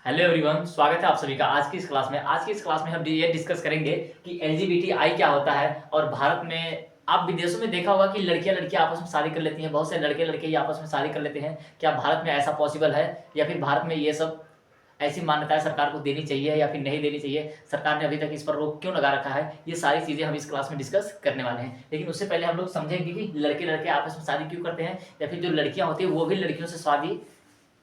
Hello everyone, स्वागत है आप सभी का आज की इस क्लास में। आज की इस क्लास में हम ये डिस्कस करेंगे कि एलजीबीटीआई क्या होता है। और भारत में आप विदेशों में देखा होगा कि लड़कियां लड़कियां आपस में शादी कर लेती हैं, बहुत से लड़के लड़के ही आपस में शादी कर लेते हैं। क्या भारत में ऐसा पॉसिबल है, या फिर भारत में ये सब ऐसी मान्यताएं सरकार को देनी चाहिए या फिर नहीं देनी चाहिए? सरकार ने अभी तक इस पर रोक क्यों लगा रखा है? ये सारी चीजें हम इस क्लास में डिस्कस करने वाले हैं। लेकिन उससे पहले हम लोग समझेंगे कि लड़के लड़के आपस में शादी क्यों करते हैं, या फिर जो लड़कियां होती है वो भी लड़कियों से शादी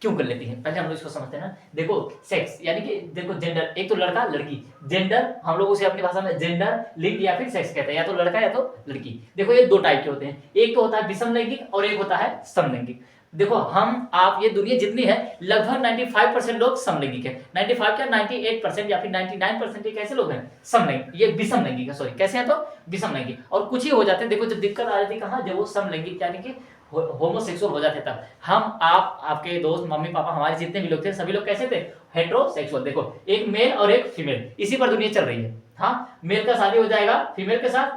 क्यों कर लेती है। पहले हम लोग इसको समझते हैं ना। देखो, सेक्स यानी कि देखो जेंडर, एक तो लड़का लड़की। जेंडर हम लोग उसे अपनी भाषा में जेंडर, लिंग या फिर सेक्स कहते हैं, या तो लड़का या तो लड़की। देखो ये दो टाइप के होते हैं, एक तो होता है विषम लैंगिक और एक होता है समलैंगिक। देखो हम आप ये दुनिया जितनी है लगभग 95% लोग समलैंगिक है। 95 क्या 98% या फिर 99% एक ऐसे लोग हैं समलैंगिक, ये विषम लैंगिक है। सॉरी, कैसे हैं तो विषम लैंगिक। और कुछ ही हो जाते हैं। देखो जब दिक्कत आ जाती है कहाँ, जब वो समलैंगिक यानी कि होमोसेक्सुअल हो जाते तब। हम आप आपके दोस्त मम्मी पापा हमारे जितने भी लोग थे सभी लोग कैसे थे, हेटेरोसेक्सुअल। देखो एक मेल और एक फीमेल, इसी पर दुनिया चल रही है। हाँ, मेल का शादी हो जाएगा फीमेल के साथ,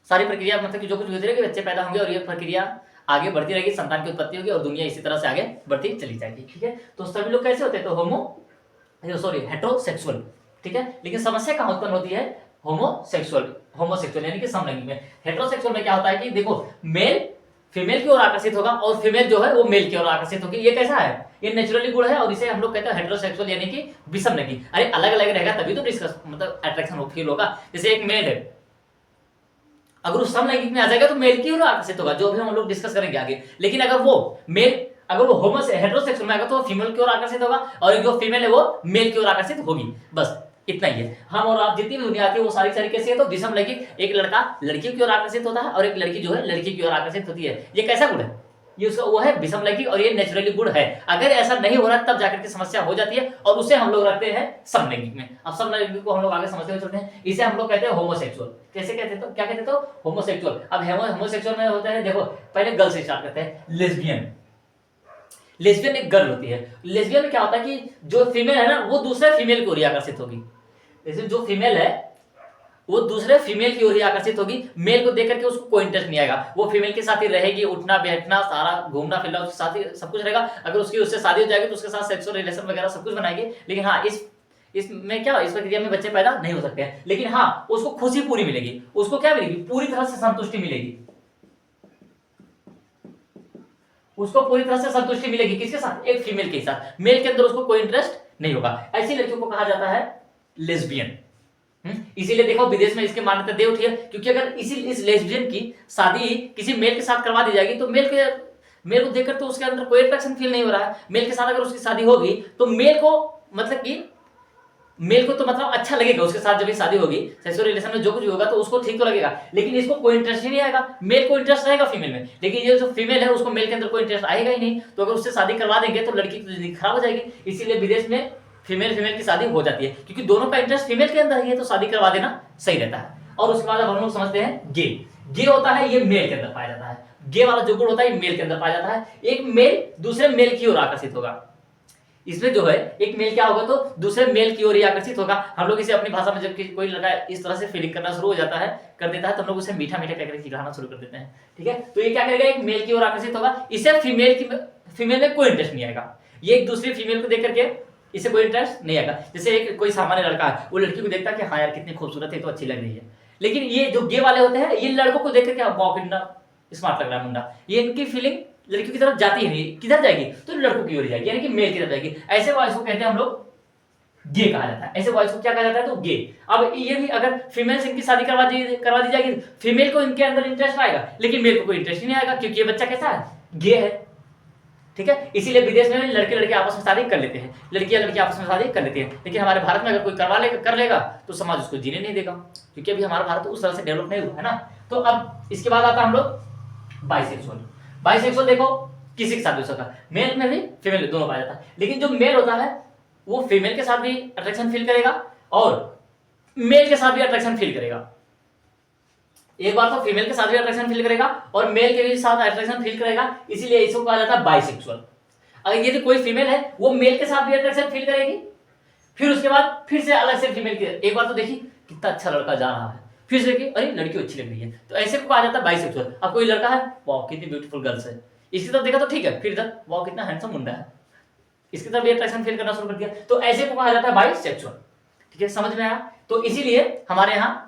सारी प्रक्रिया मतलब कि जो कुछ गुजरेगी, बच्चे पैदा होंगे और ये प्रक्रिया आगे बढ़ती रहेगी, संतान की उत्पत्ति होगी और दुनिया इसी तरह से आगे बढ़ती चली जाएगी। ठीक है, तो सभी लोग कैसे होते हैं, तो सॉरी हेटेरोसेक्सुअल। ठीक है, लेकिन समस्या कहां उत्पन्न होती है, होमोसेक्सुअल यानी कि समलैंगिक में। हेटेरोसेक्सुअल में क्या होता है कि देखो मेल फीमेल की ओर आकर्षित होगा और फीमेल जो है वो मेल की ओर आकर्षित होगी। ये कैसा है, ये नेचुरली गुण है और इसे हम लोग कहते हैं हेटेरोसेक्सुअल यानी कि विषम लैंगिक। अरे अलग अलग रहेगा तभी तो डिस्कस मतलब अट्रैक्शन फील होगा। जैसे एक मेल है, अगर वो समलैंगिक में आ जाएगा तो मेल की ओर आकर्षित होगा, जो भी हम लोग डिस्कस करेंगे आगे। लेकिन अगर वो मेल अगर वो हेटेरोसेक्सुअल में आएगा तो फीमेल की ओर आकर्षित होगा और जो फीमेल है वो मेल की ओर आकर्षित होगी। बस इतना ही है। हम और आप जितनी भी दुनिया आती है वो सारी सारी कैसी है, तो विषम लैंगिक। एक लड़का लड़की की ओर आकर्षित होता है और एक लड़की जो है लड़की की ओर आकर्षित होती है। ये कैसा गुण है, ये उसका वो है विषम लैंगिक और ये नेचुरली गुण है। अगर ऐसा नहीं हो रहा तब जाकर के समस्या हो जाती है और उसे हम लोग रखते हैं समलैंगिक में। अब समलैंगिक को हम लोग आगे समझते हुए चलते हैं। इसे हम लोग कहते हैं होमोसेक्सुअल। कैसे कहते हैं, तो क्या कहते हैं, तो होमोसेक्सुअल। अब होमोसेक्सुअल में होते हैं, देखो पहले गर्ल से स्टार्ट करते हैं। लेस्बियन, लेस्बियन एक गर्ल होती है। लेस्बियन में क्या होता है कि जो फीमेल है ना वो दूसरे फीमेल की ओर आकर्षित होगी। जैसे जो फीमेल है वो दूसरे फीमेल की ओर ही आकर्षित होगी। मेल को देख करके उसको कोई इंटरेस्ट नहीं आएगा, वो फीमेल के साथ ही रहेगी, उठना बैठना सारा घूमना फिरना उसके साथ ही सब कुछ रहेगा। अगर उसकी उससे शादी हो जाएगी तो उसके साथ सेक्सुअल रिलेशन वगैरह सब कुछ बनाएगी। लेकिन हाँ इसमें क्या, इस प्रक्रिया में बच्चे पैदा नहीं हो सकते हैं। लेकिन हाँ उसको खुशी पूरी मिलेगी, उसको क्या मिलेगी, पूरी तरह से संतुष्टि मिलेगी। उसको पूरी तरह से संतुष्टि मिलेगी किसके साथ, एक फीमेल के साथ। मेल के अंदर उसको कोई इंटरेस्ट नहीं होगा। ऐसी लड़कियों को कहा जाता है लेस्बियन। इसीलिए देखो विदेश में इसकी मान्यता दे उठी है, क्योंकि अगर इस लेस्बियन की शादी किसी मेल के साथ करवा दी जाएगी तो मेल को देखकर तो उसके अंदर कोई अट्रैक्शन फील नहीं हो रहा है। मेल के साथ अगर उसकी शादी होगी तो मेल को तो मतलब अच्छा लगेगा उसके साथ, जब भी शादी होगी सेक्सुअल रिलेशन में जो कुछ भी होगा तो उसको ठीक तो लगेगा। लेकिन इसको कोई इंटरेस्ट ही नहीं आएगा। मेल को इंटरेस्ट रहेगा फीमेल में, लेकिन ये जो फीमेल है उसको मेल के अंदर कोई इंटरेस्ट आएगा ही नहीं। तो अगर उससे शादी करवा देंगे तो लड़की की जिंदगी खराब हो जाएगी। इसीलिए विदेश में फीमेल की शादी हो जाती है, क्योंकि दोनों का इंटरेस्ट फीमेल के अंदर ही है, तो शादी करवा देना सही रहता है। और उसके बाद अब हम लोग समझते हैं गे। गे होता है, ये मेल के अंदर पाया जाता है। गे वाला जो गुण होता है ये मेल के अंदर पाया जाता है। एक मेल दूसरे मेल की ओर आकर्षित होगा। इसमें जो है एक मेल क्या होगा, तो दूसरे मेल की ओर ही आकर्षित होगा। हम लोग इसे अपनी भाषा में जब कोई लड़का इस तरह से फीलिंग करना शुरू हो जाता है कर देता है तो हम लोग उसे मीठा मीठा कहकर खिलाना शुरू कर देते हैं। ठीक है, तो ये क्या करेगा, एक मेल की ओर आकर्षित होगा। इसे फीमेल में कोई इंटरेस्ट नहीं आएगा। ये एक दूसरी फीमेल को देख करके इसे कोई इंटरेस्ट नहीं आएगा। जैसे एक कोई सामान्य लड़का है, वो लड़की को देखता है कि हाँ यार कितनी खूबसूरत है, तो अच्छी लग रही है। लेकिन ये जो गे वाले होते हैं ये लड़कों को देख करके वाओ कितना स्मार्ट लग रहा है मुंडा, ये इनकी फीलिंग लड़कियों की तरफ जाती ही नहीं। किधर जाएगी, तो लड़कों की ओर जाएगी, यानी कि मेल की तरफ जाएगी। ऐसे बॉयज को कहते हैं हम लोग गे कहा जाता है। ऐसे बॉयज को क्या कहा जाता है, तो गे। अब ये भी अगर फीमेल से इनकी शादी करवा दी जाएगी, फीमेल को इनके अंदर इंटरेस्ट आएगा लेकिन मेल को कोई इंटरेस्ट नहीं आएगा, क्योंकि ये बच्चा कैसा है, गे है। ठीक है, इसीलिए विदेश में लड़के लड़के आपस में शादी कर लेते हैं, लड़कियां लड़की आपस में शादी कर लेती है। लेकिन हमारे भारत में अगर कोई कर लेगा तो समाज उसको जीने नहीं देगा, क्योंकि अभी हमारा भारत उस तरह से डेवलप नहीं हुआ है ना। तो अब इसके बाद आता हम लोग बाइसेक्सुअल। बाइसेक्सुअल देखो किसी के साथ भी हो सकता है, मेल में भी फीमेल में दोनों पाया जाता है। लेकिन जो मेल होता है वो फीमेल के साथ भी अट्रैक्शन फील करेगा और मेल के साथ भी अट्रैक्शन फील करेगा। एक बार तो फीमेल के साथ भी अट्रैक्शन फील करेगा और मेल के भी साथ अट्रैक्शन फील करेगा, इसीलिए इसको कहा जाता है बाइसेक्सुअल। अगर यदि कोई फीमेल है वो मेल के साथ भी अट्रैक्शन फील करेगी, फिर उसके बाद फिर से अलग से फीमेल की, एक बार तो देखी कितना अच्छा लड़का जा रहा है, फिर से देखी अरे लड़की अच्छी लग रही है, तो ऐसे को कहा जाता है बाइसेक्सुअल। अब कोई लड़का है वाह कितनी ब्यूटीफुल गर्ल्स है, इसकी तरफ देखा तो ठीक है, फिर इधर वाह कितना हैंडसम मुंडा है, इसकी तरफ भी अट्रैक्शन फील करना शुरू कर दिया, तो ऐसे को कहा जाता है बाइसेक्सुअल। ठीक है, समझ में आया? तो इसीलिए हमारे यहाँ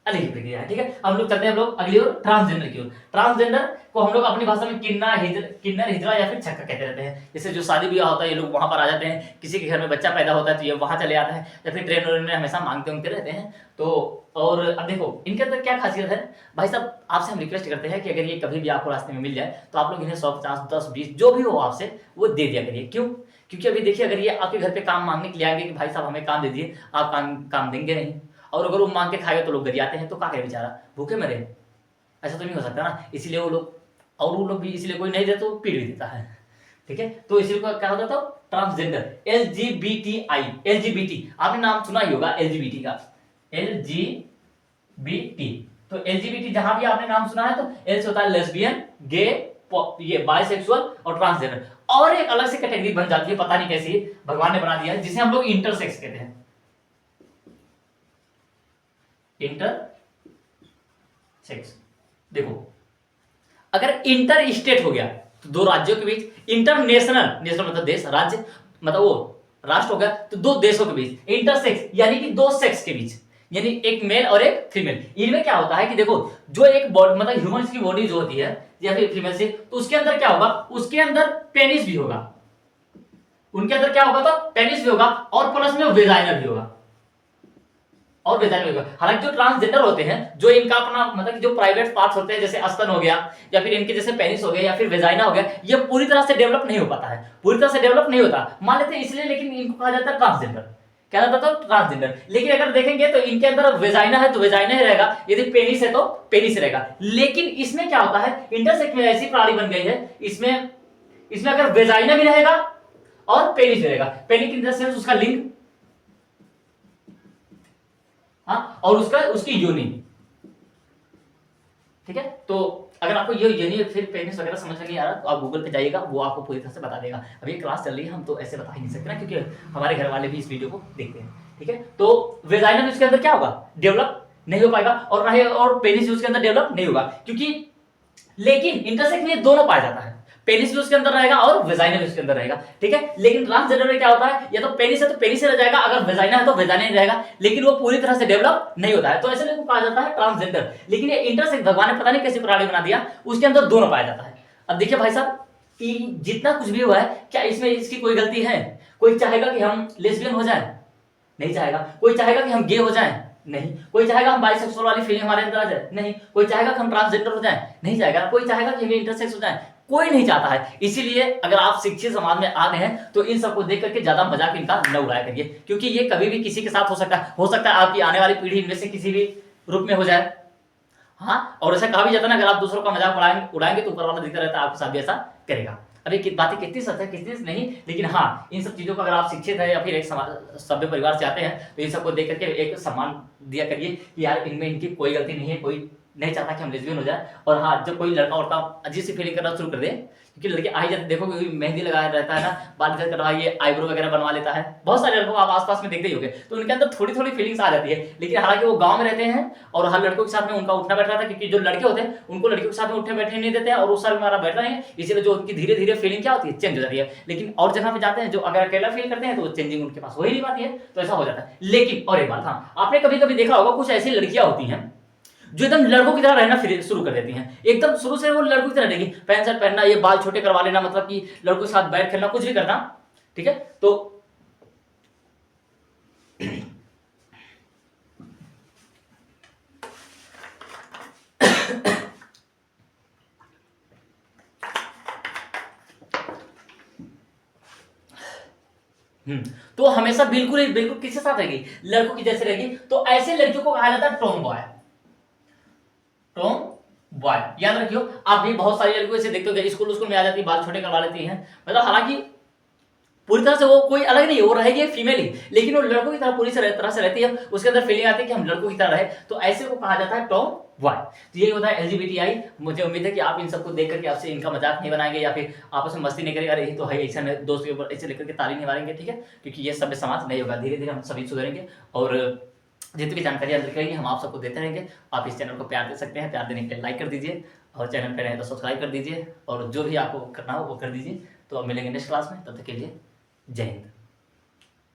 अलग ही प्रक्रिया है। ठीक है, हम लोग चलते हैं हम लोग अगली ओर, ट्रांसजेंडर की ओर। ट्रांसजेंडर को हम लोग अपनी भाषा में किन्नर, हिजड़ा या फिर छक्का कहते रहते हैं। जैसे जो शादी ब्याह होता है ये लोग वहां पर आ जाते हैं, किसी के घर में बच्चा पैदा होता है तो ये वहां चले जाता है, या फिर ट्रेन में हमेशा मांगते रहते हैं। तो और अब देखो इनके अंदर क्या खासियत है भाई साहब, आपसे हम रिक्वेस्ट करते हैं कि अगर ये कभी भी आपको रास्ते में मिल जाए तो आप लोग इन्हें 100, 50, 10, 20 जो भी हो आपसे वो दे दिया करिए। क्यों? क्योंकि अभी देखिए अगर ये आपके घर पे काम मांगने के लिए आएंगे कि भाई साहब हमें काम दे दिए, आप काम देंगे नहीं, और अगर वो मांग के खाएगा तो लोग गरियाते हैं, तो क्या करे बेचारा, भूखे मरे? ऐसा तो नहीं हो सकता ना, इसलिए वो लोग, और वो लोग भी इसलिए कोई नहीं दे तो पीट भी देता है। ठीक है, तो इसलिए क्या होता था ट्रांसजेंडर, LGBTI, LGBT आपने नाम सुना ही होगा LGBT का, LGBT। तो LGBT जहां भी आपने नाम सुना है तो L से होता है लेस्बियन, गे, ये बाइसेक्सुअल और ट्रांसजेंडर। और एक अलग से कैटेगरी बन जाती है, पता नहीं कैसी भगवान ने बना दिया है, जिसे हम लोग इंटरसेक्स कहते हैं। इंटरसेक्स, देखो अगर इंटर स्टेट हो गया तो दो राज्यों के बीच, इंटरनेशनल, नेशनल मतलब देश, राज्य मतलब वो राष्ट्र हो गया तो दो देशों के बीच, इंटरसेक्स यानी कि दो सेक्स के बीच, यानी एक मेल और एक फीमेल। इनमें क्या होता है कि देखो जो एक बॉडी मतलब ह्यूमन की बॉडी जो होती है या फिर फीमेल से, तो उसके अंदर क्या होगा, उसके अंदर पेनिस भी होगा, उनके अंदर क्या होगा तो पेनिस भी होगा, और प्लस में वेजाइना भी होगा, और वेजाइना होगा। हालांकि जो ट्रांसजेंडर होते हैं, जो इनका अपना मतलब जो प्राइवेट पार्ट्स होते हैं, जैसे स्तन हो गया या फिर इनके जैसे पेनिस हो गया या फिर वेजाइना हो गया, ये पूरी तरह से डेवलप नहीं हो पाता है, पूरी तरह से डेवलप नहीं होता, मान लेते हैं इसलिए, लेकिन इनको कहा जाता है ट्रांसजेंडर। क्या जाता था ट्रांसजेंडर। लेकिन अगर देखेंगे तो इनके अंदर वेजाइना है तो वेजाइना ही रहेगा, यदि पेनिस है तो पेनिस रहेगा। लेकिन इसमें क्या होता है, इंटरसेक्स में ऐसी प्रणाली बन गई है, इसमें अगर वेजाइना भी रहेगा और पेनिस भी रहेगा, पेनिस इन द सेंस उसका लिंग, हाँ, और उसकी योनि। ठीक है, तो अगर आपको ये योनि फिर पेनिस वगैरह समझ में नहीं आ रहा तो आप गूगल पे जाइएगा, वो आपको पूरी तरह से बता देगा। अभी क्लास चल रही है, हम तो ऐसे बता ही नहीं सकते ना, क्योंकि हमारे घर वाले भी इस वीडियो को देखते हैं। ठीक है, तो वेजाइना उसके अंदर क्या होगा, डेवलप नहीं हो पाएगा, और पेनिस उसके अंदर डेवलप नहीं होगा, क्योंकि लेकिन इंटरसेक्स में दोनों पाया जाता है, पेनिस भी उसके अंदर रहेगा और वेजाइना भी उसके अंदर रहेगा। ठीक है, लेकिन ट्रांसजेंडर में क्या होता है, या तो पेनिस है तो पेनिस रह जाएगा, अगर वेजाइना है तो वेजाइना ही रहेगा, लेकिन वो पूरी तरह से डेवलप नहीं होता है, तो ऐसे लोगों को कहा जाता है ट्रांसजेंडर। लेकिन ये इंटरसेक्स भगवान ने पता नहीं कैसी प्रणाली बना दिया, उसके अंदर दोनों पाया जाता है। अब देखिए भाई साहब, जितना कुछ भी हुआ है, क्या इसमें इसकी कोई गलती है? कोई चाहेगा कि हम लेस्बियन हो जाए? नहीं चाहेगा। कोई चाहेगा कि हम गे हो जाए? नहीं। कोई चाहेगा हम बाइसेक्सुअल वाली फीलिंग हमारे अंदर आ जाए? नहीं। कोई चाहेगा कि हम ट्रांसजेंडर हो जाए? नहीं चाहेगा। कोई चाहेगा कि हम इंटरसेक्स हो जाए? कोई नहीं चाहता है। इसीलिए अगर आप शिक्षित समाज में आ गए हैं तो इन सबको देख करके ज्यादा मजाक इनका न उड़ाया करिए, क्योंकि ये कभी भी किसी के साथ हो सकता है आपकी आने वाली पीढ़ी इनमें से किसी भी रूप में हो जाए। हाँ, और ऐसा कहा भी जाता है ना, अगर आप दूसरों का मजाक उड़ाएंगे तो ऊपर वाला दिखता रहता है आपके साथ भी ऐसा करेगा। अब ये बातें कितनी सच है कितनी नहीं, लेकिन हाँ, इन सब चीजों का अगर आप शिक्षित है या फिर एक सभ्य परिवार से आते हैं तो इन सबको देख करके एक सम्मान दिया करिए कि यार इनमें इनकी कोई गलती नहीं है, कोई नहीं चाहता कि हम लेस्बियन हो जाए। और हाँ, जब कोई लड़का उड़का अजीब सी फीलिंग करना शुरू कर दे, क्योंकि लड़के आ ही जाते, देखो मेहंदी लगाया रहता है ना, बाल कट करवाइए, आईब्रो वगैरह बनवा लेता है, बहुत सारे लड़कों को आप आसपास में देखते ही होंगे, तो उनके अंदर थोड़ी थोड़ी फीलिंग्स आ जाती है। लेकिन हालांकि वो गांव में रहते हैं और हर लड़कों के साथ में उनका उठना बैठना था, क्योंकि जो लड़के होते हैं उनको लड़कियों के साथ में उठने बैठने नहीं देते हैं, और उस साल हमारा बैठना नहीं है, इसीलिए जो उनकी धीरे धीरे फीलिंग क्या होती है, चेंज हो जाती है। लेकिन और जगह पे जाते हैं जो अगर अकेला फील करते हैं तो चेंजिंग उनके पास हो ही नहीं पाती है, तो ऐसा हो जाता है। लेकिन और एक बात, हाँ, आपने कभी कभी देखा होगा कुछ ऐसी लड़कियां होती हैं जो एकदम लड़कों की तरह रहना फिर शुरू कर देती हैं, एकदम शुरू से वो लड़कों की तरह रहेगी, पैंट शर्ट पहनना, ये बाल छोटे करवा लेना, मतलब कि लड़कों के साथ बैठ खेलना, कुछ भी करना। ठीक है, तो तो हमेशा बिल्कुल बिल्कुल किसके साथ रहेगी, लड़कों की जैसे रहेगी। तो ऐसे लड़कियों को कहा जाता है टॉम बॉय। टॉम बॉय याद रखियो। आप भी बहुत सारी लड़कियों से देखते हो स्कूल में आ जाती है, बाल छोटे करवा लेती हैं, मतलब हालांकि पूरी तरह से वो कोई अलग नहीं है, वो रहेगी फीमेल ही, लेकिन वो लड़कों की तरह पूरी तरह से रहती है, उसके अंदर फीलिंग आती है कि हम लड़कों की तरह रहे, तो ऐसे को कहा जाता है टॉम बॉय। तो यही होता है LGBTI। मुझे उम्मीद है कि आप इन सबको देख करके आपसे इनका मजाक नहीं बनाएंगे या फिर आपस में मस्ती नहीं करेंगे, अरे ये तो है ऐसा, दोस्त के ऊपर ऐसे लेकर के ताली नहीं मारेंगे। ठीक है, क्योंकि ये सभ्य समाज नहीं होगा, धीरे धीरे हम सभी सुधरेंगे और जितनी भी जानकारी अंदर करेंगे हम आप सबको देते रहेंगे। आप इस चैनल को प्यार दे सकते हैं, प्यार देने के लिए लाइक कर दीजिए, और चैनल पर रहे तो सब्सक्राइब कर दीजिए, और जो भी आपको करना हो वो कर दीजिए। तो अब मिलेंगे नेक्स्ट क्लास में, तब तक के लिए जय हिंद।